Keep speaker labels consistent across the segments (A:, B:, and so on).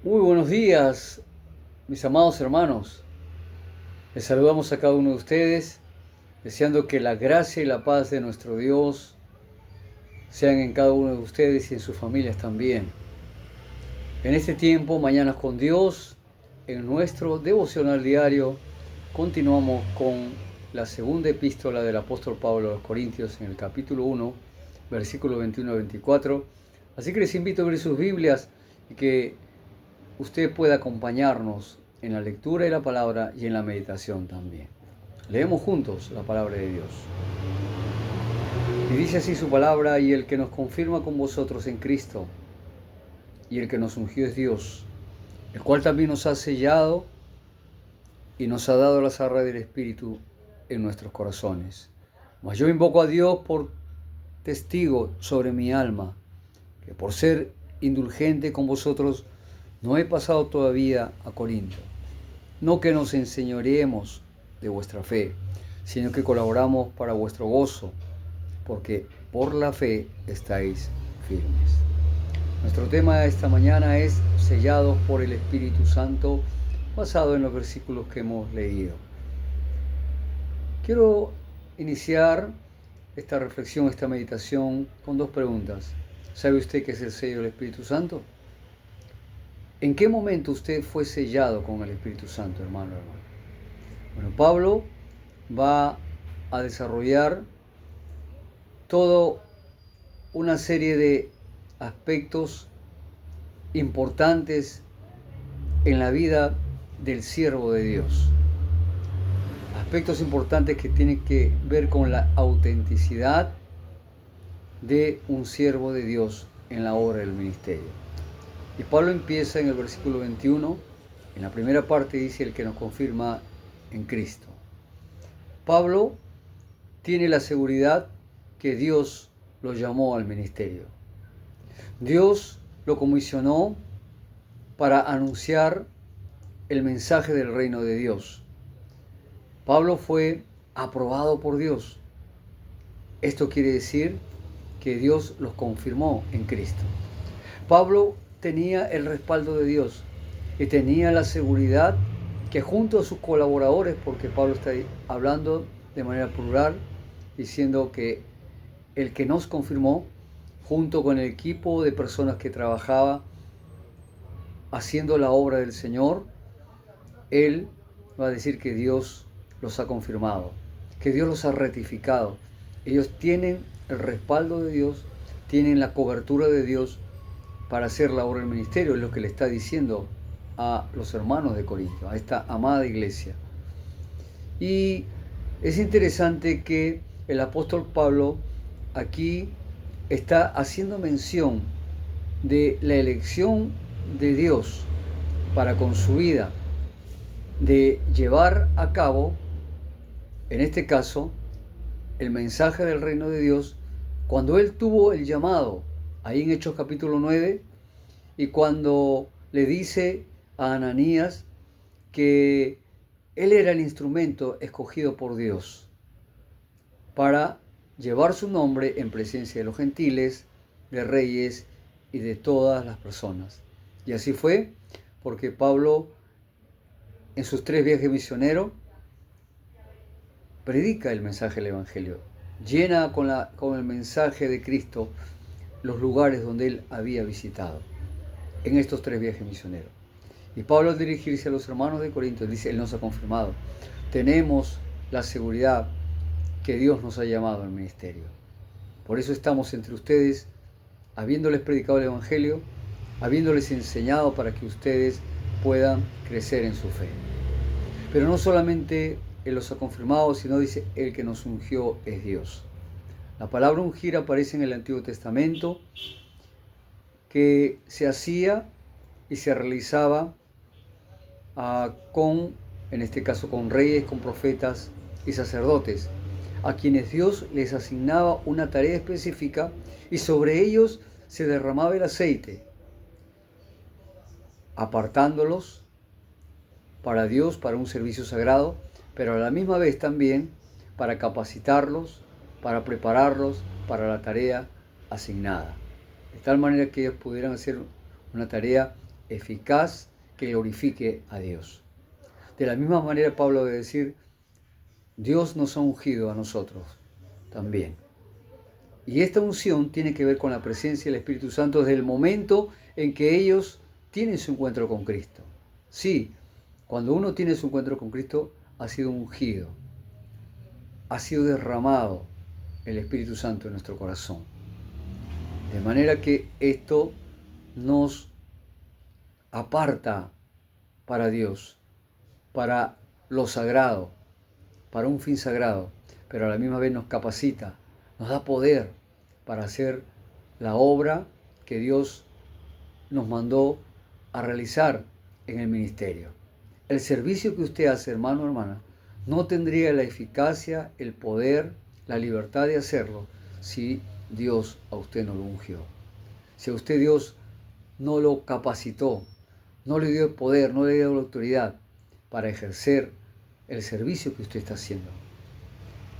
A: Muy buenos días, mis amados hermanos. Les saludamos a cada uno de ustedes, deseando que la gracia y la paz de nuestro Dios sean en cada uno de ustedes y en sus familias también. En este tiempo, Mañanas con Dios, en nuestro devocional diario, continuamos con la segunda epístola del apóstol Pablo a los Corintios en el capítulo 1, versículos 21 a 24. Así que les invito a abrir sus Biblias y que usted pueda acompañarnos en la lectura de la palabra y en la meditación también. Leemos juntos la palabra de Dios. Y dice así su palabra: y el que nos confirma con vosotros en Cristo, y el que nos ungió es Dios, el cual también nos ha sellado y nos ha dado las arras del Espíritu en nuestros corazones. Mas yo invoco a Dios por testigo sobre mi alma, que por ser indulgente con vosotros no he pasado todavía a Corinto. No que nos enseñoreemos de vuestra fe, sino que colaboramos para vuestro gozo, porque por la fe estáis firmes. Nuestro tema de esta mañana es sellados por el Espíritu Santo, basado en los versículos que hemos leído. Quiero iniciar esta reflexión, esta meditación, con dos preguntas. ¿Sabe usted qué es el sello del Espíritu Santo? ¿En qué momento usted fue sellado con el Espíritu Santo, hermano? Bueno, Pablo va a desarrollar toda una serie de aspectos importantes en la vida del siervo de Dios. Aspectos importantes que tienen que ver con la autenticidad de un siervo de Dios en la obra del ministerio. Y Pablo empieza en el versículo 21, en la primera parte dice: el que nos confirma en Cristo. Pablo tiene la seguridad que Dios lo llamó al ministerio. Dios lo comisionó para anunciar el mensaje del reino de Dios. Pablo fue aprobado por Dios. Esto quiere decir que Dios los confirmó en Cristo. Pablo tenía el respaldo de Dios y tenía la seguridad que junto a sus colaboradores, porque Pablo está hablando de manera plural, diciendo que el que nos confirmó, junto con el equipo de personas que trabajaba haciendo la obra del Señor, él va a decir que Dios los ha confirmado, que Dios los ha ratificado. Ellos tienen el respaldo de Dios, tienen la cobertura de Dios para hacer la obra del ministerio, es lo que le está diciendo a los hermanos de Corinto, a esta amada iglesia. Y es interesante que el apóstol Pablo aquí está haciendo mención de la elección de Dios para con su vida, de llevar a cabo, en este caso, el mensaje del reino de Dios, cuando él tuvo el llamado, ahí en Hechos capítulo 9, y cuando le dice a Ananías que él era el instrumento escogido por Dios para llevar su nombre en presencia de los gentiles, de reyes y de todas las personas. Y así fue, porque Pablo, en sus 3 viajes misioneros, predica el mensaje del Evangelio, llena con el mensaje de Cristo los lugares donde él había visitado, en estos 3 viajes misioneros. Y Pablo, al dirigirse a los hermanos de Corinto, dice: él nos ha confirmado. Tenemos la seguridad que Dios nos ha llamado al ministerio. Por eso estamos entre ustedes, habiéndoles predicado el Evangelio, habiéndoles enseñado para que ustedes puedan crecer en su fe. Pero no solamente Él los ha confirmado, sino dice: el que nos ungió es Dios. La palabra ungir aparece en el Antiguo Testamento, que se hacía y se realizaba en este caso, con reyes, con profetas y sacerdotes, a quienes Dios les asignaba una tarea específica y sobre ellos se derramaba el aceite, apartándolos para Dios, para un servicio sagrado, pero a la misma vez también para capacitarlos, para prepararlos para la tarea asignada, de tal manera que ellos pudieran hacer una tarea eficaz que glorifique a Dios. De la misma manera Pablo debe decir, Dios nos ha ungido a nosotros también. Y esta unción tiene que ver con la presencia del Espíritu Santo desde el momento en que ellos tienen su encuentro con Cristo. Sí, cuando uno tiene su encuentro con Cristo, ha sido ungido, ha sido derramado el Espíritu Santo en nuestro corazón. De manera que esto nos aparta para Dios, para lo sagrado, para un fin sagrado, pero a la misma vez nos capacita, nos da poder para hacer la obra que Dios nos mandó a realizar en el ministerio. El servicio que usted hace, hermano o hermana, no tendría la eficacia, el poder, la libertad de hacerlo si Dios a usted no lo ungió. Si a usted Dios no lo capacitó, no le dio el poder, no le dio la autoridad para ejercer el servicio que usted está haciendo.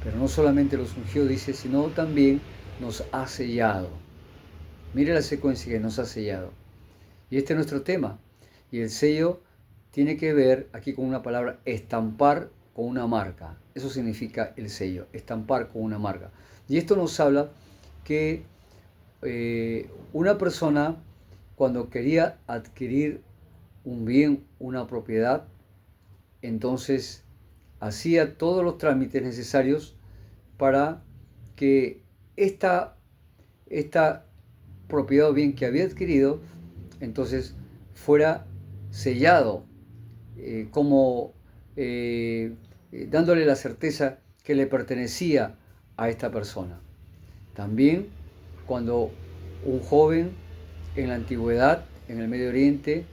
A: Pero no solamente los ungió, dice, sino también nos ha sellado. Mire la secuencia que nos ha sellado. Y este es nuestro tema. Y el sello tiene que ver aquí con una palabra, estampar con una marca. Eso significa el sello, estampar con una marca. Y esto nos habla que una persona, cuando quería adquirir un bien, una propiedad, entonces hacía todos los trámites necesarios para que esta propiedad o bien que había adquirido, entonces fuera sellado, dándole la certeza que le pertenecía a esta persona. También cuando un joven en la antigüedad, en el Medio Oriente,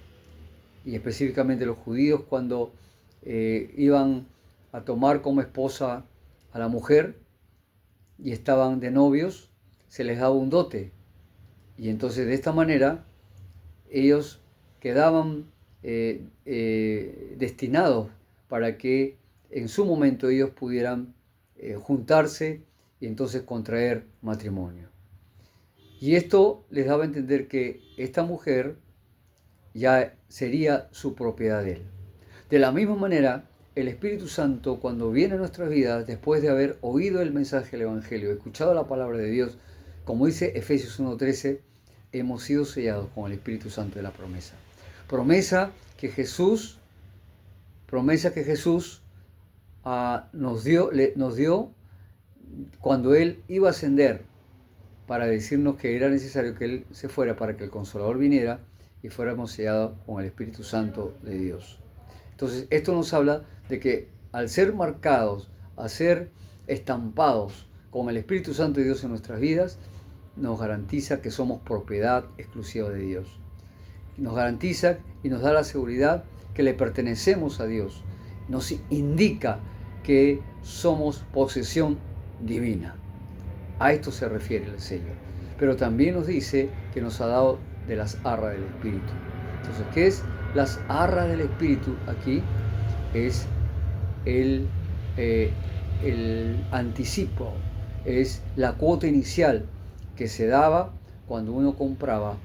A: y específicamente los judíos, cuando iban a tomar como esposa a la mujer y estaban de novios, se les daba un dote. Y entonces de esta manera ellos quedaban destinados para que en su momento ellos pudieran juntarse y entonces contraer matrimonio. Y esto les daba a entender que esta mujer ya sería su propiedad de él. De la misma manera, el Espíritu Santo, cuando viene a nuestras vidas, después de haber oído el mensaje del Evangelio, escuchado la palabra de Dios, como dice Efesios 1:13, hemos sido sellados con el Espíritu Santo de la promesa. Promesa que Jesús nos dio cuando Él iba a ascender, para decirnos que era necesario que Él se fuera para que el Consolador viniera y fuéramos sellados con el Espíritu Santo de Dios. Entonces, esto nos habla de que al ser marcados, a ser estampados con el Espíritu Santo de Dios en nuestras vidas, nos garantiza que somos propiedad exclusiva de Dios. Nos garantiza y nos da la seguridad que le pertenecemos a Dios. Nos indica que somos posesión divina. A esto se refiere el sello. Pero también nos dice que nos ha dado de las arras del Espíritu. Entonces, ¿qué es las arras del Espíritu? Aquí es el anticipo, es la cuota inicial que se daba cuando uno compraba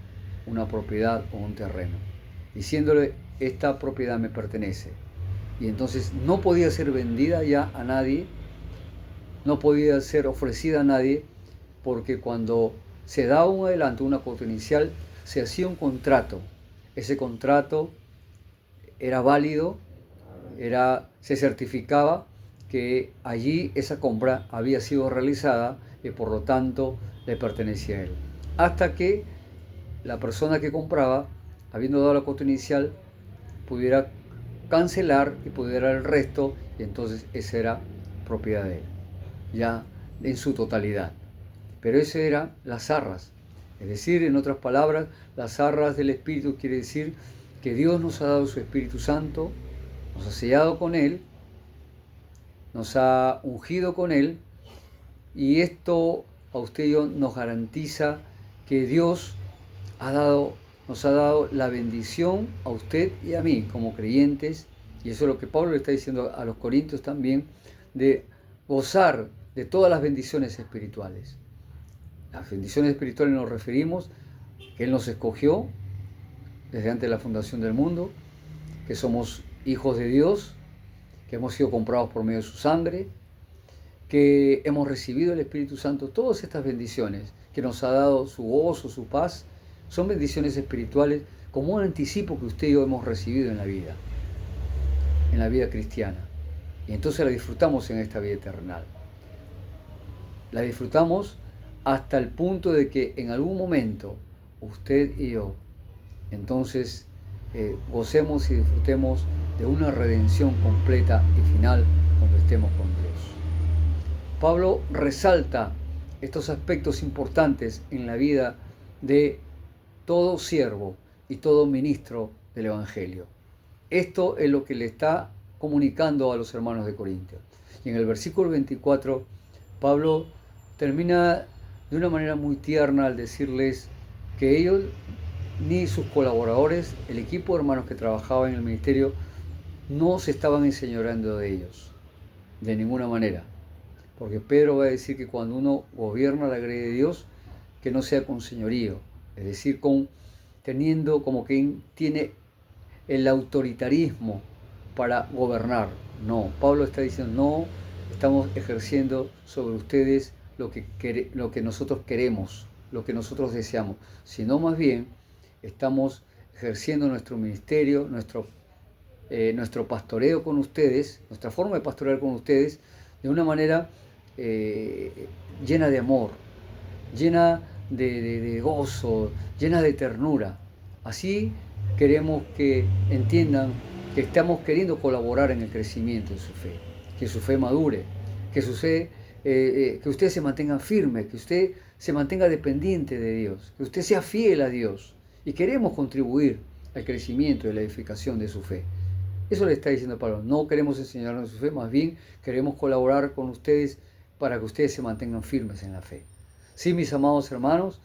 A: una propiedad o un terreno, diciéndole, esta propiedad me pertenece. Y entonces no podía ser vendida ya a nadie, no podía ser ofrecida a nadie, porque cuando se daba un adelanto, una cuota inicial, se hacía un contrato. Ese contrato era válido, se certificaba que allí esa compra había sido realizada y por lo tanto le pertenecía a él. Hasta que la persona que compraba, habiendo dado la cuota inicial, pudiera cancelar y pudiera dar el resto, y entonces esa era propiedad de él, ya en su totalidad. Pero eso eran las arras. Es decir, en otras palabras, las arras del Espíritu quiere decir que Dios nos ha dado su Espíritu Santo, nos ha sellado con Él, nos ha ungido con Él, y esto a usted y yo nos garantiza que Dios nos ha dado la bendición a usted y a mí como creyentes, y eso es lo que Pablo le está diciendo a los corintios también, de gozar de todas las bendiciones espirituales. Las bendiciones espirituales nos referimos que Él nos escogió, desde antes de la fundación del mundo, que somos hijos de Dios, que hemos sido comprados por medio de su sangre, que hemos recibido el Espíritu Santo. Todas estas bendiciones que nos ha dado su gozo, su paz, son bendiciones espirituales como un anticipo que usted y yo hemos recibido en la vida cristiana. Y entonces la disfrutamos en esta vida eterna. La disfrutamos hasta el punto de que en algún momento usted y yo entonces gocemos y disfrutemos de una redención completa y final cuando estemos con Dios. Pablo resalta estos aspectos importantes en la vida de todo siervo y todo ministro del Evangelio. Esto es lo que le está comunicando a los hermanos de Corintios. Y en el versículo 24, Pablo termina de una manera muy tierna al decirles que ellos ni sus colaboradores, el equipo de hermanos que trabajaba en el ministerio, no se estaban enseñoreando de ellos, de ninguna manera. Porque Pedro va a decir que cuando uno gobierna la grey de Dios, que no sea con señorío, es decir, teniendo como quien tiene el autoritarismo para gobernar. No, Pablo está diciendo, no estamos ejerciendo sobre ustedes lo que nosotros queremos, lo que nosotros deseamos, sino más bien estamos ejerciendo nuestro ministerio, nuestro pastoreo con ustedes, nuestra forma de pastorear con ustedes, de una manera llena de amor, llena de gozo, llena de ternura. Así queremos que entiendan que estamos queriendo colaborar en el crecimiento de su fe, que su fe madure, que usted se mantenga firme, que usted se mantenga dependiente de Dios, que usted sea fiel a Dios, y queremos contribuir al crecimiento y a la edificación de su fe. Eso le está diciendo Pablo. No queremos enseñarles su fe, más bien queremos colaborar con ustedes para que ustedes se mantengan firmes en la fe. Sí, mis amados hermanos,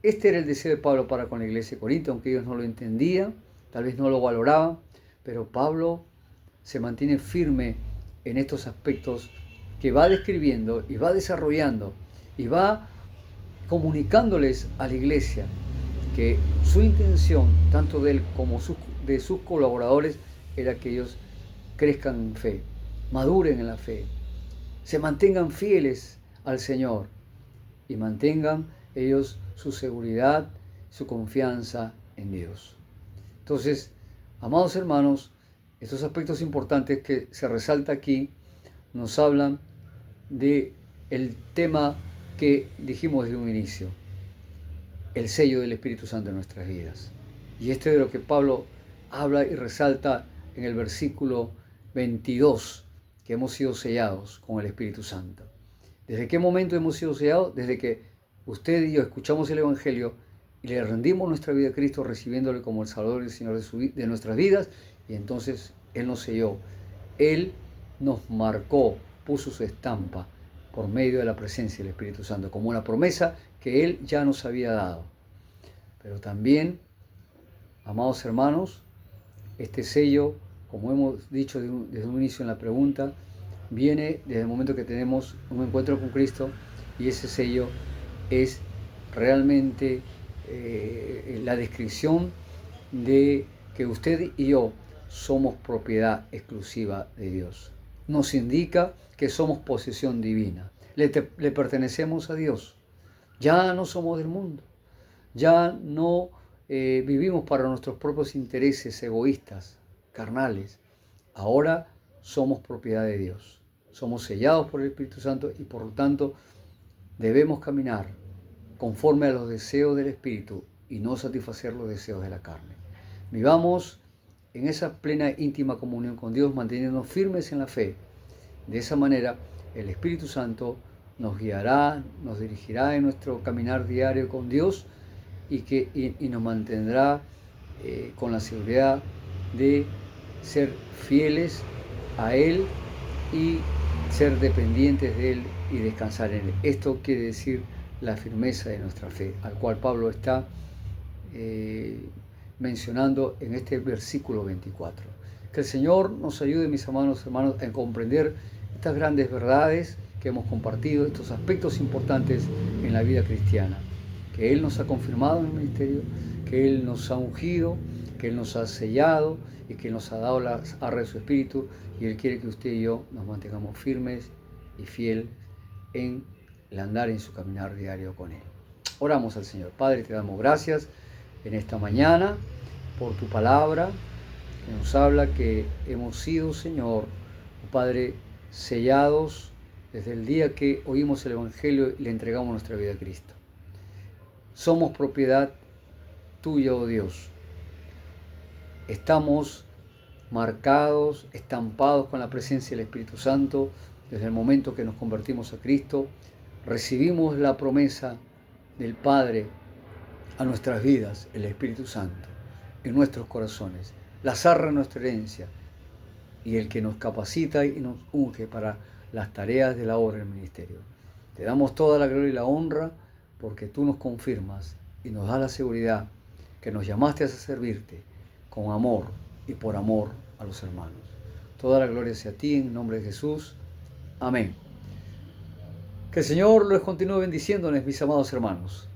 A: este era el deseo de Pablo para con la iglesia de Corinto, aunque ellos no lo entendían, tal vez no lo valoraban, pero Pablo se mantiene firme en estos aspectos que va describiendo y va desarrollando y va comunicándoles a la iglesia que su intención, tanto de él como de sus colaboradores, era que ellos crezcan en fe, maduren en la fe, se mantengan fieles al Señor y mantengan ellos su seguridad, su confianza en Dios. Entonces, amados hermanos, estos aspectos importantes que se resalta aquí nos hablan de el tema que dijimos desde un inicio, el sello del Espíritu Santo en nuestras vidas. Y esto es de lo que Pablo habla y resalta en el versículo 22, que hemos sido sellados con el Espíritu Santo. ¿Desde qué momento hemos sido sellados? Desde que usted y yo escuchamos el Evangelio y le rendimos nuestra vida a Cristo, recibiéndole como el Salvador y el Señor de nuestras vidas, y entonces Él nos selló. Él nos marcó, puso su estampa por medio de la presencia del Espíritu Santo, como una promesa que Él ya nos había dado. Pero también, amados hermanos, este sello, como hemos dicho desde un inicio en la pregunta, viene desde el momento que tenemos un encuentro con Cristo, y ese sello es realmente la descripción de que usted y yo somos propiedad exclusiva de Dios. Nos indica que somos posesión divina. Le pertenecemos a Dios. Ya no somos del mundo. Ya no vivimos para nuestros propios intereses egoístas, carnales. Ahora somos propiedad de Dios. Somos sellados por el Espíritu Santo y por lo tanto debemos caminar conforme a los deseos del Espíritu y no satisfacer los deseos de la carne. Vivamos en esa plena íntima comunión con Dios, manteniéndonos firmes en la fe. De esa manera, el Espíritu Santo nos guiará, nos dirigirá en nuestro caminar diario con Dios y nos mantendrá con la seguridad de ser fieles a Él y ser dependientes de Él y descansar en Él. Esto quiere decir la firmeza de nuestra fe, al cual Pablo está mencionando en este versículo 24. Que el Señor nos ayude, mis amados hermanos, a comprender estas grandes verdades que hemos compartido, estos aspectos importantes en la vida cristiana, que Él nos ha confirmado en el ministerio, que Él nos ha ungido, que Él nos ha sellado y que Él nos ha dado las arras de su Espíritu, y Él quiere que usted y yo nos mantengamos firmes y fieles en el andar en su caminar diario con Él. Oramos al Señor. Padre, te damos gracias en esta mañana por tu palabra que nos habla que hemos sido, Señor, Padre, sellados desde el día que oímos el Evangelio y le entregamos nuestra vida a Cristo. Somos propiedad tuya, oh Dios. Estamos marcados, estampados con la presencia del Espíritu Santo desde el momento que nos convertimos a Cristo. Recibimos la promesa del Padre a nuestras vidas, el Espíritu Santo, en nuestros corazones, las arras de nuestra herencia, y el que nos capacita y nos unge para las tareas de la obra del ministerio. Te damos toda la gloria y la honra porque tú nos confirmas y nos das la seguridad que nos llamaste a servirte con amor y por amor a los hermanos. Toda la gloria sea a ti en nombre de Jesús. Amén. Que el Señor los continúe bendiciéndoles, mis amados hermanos.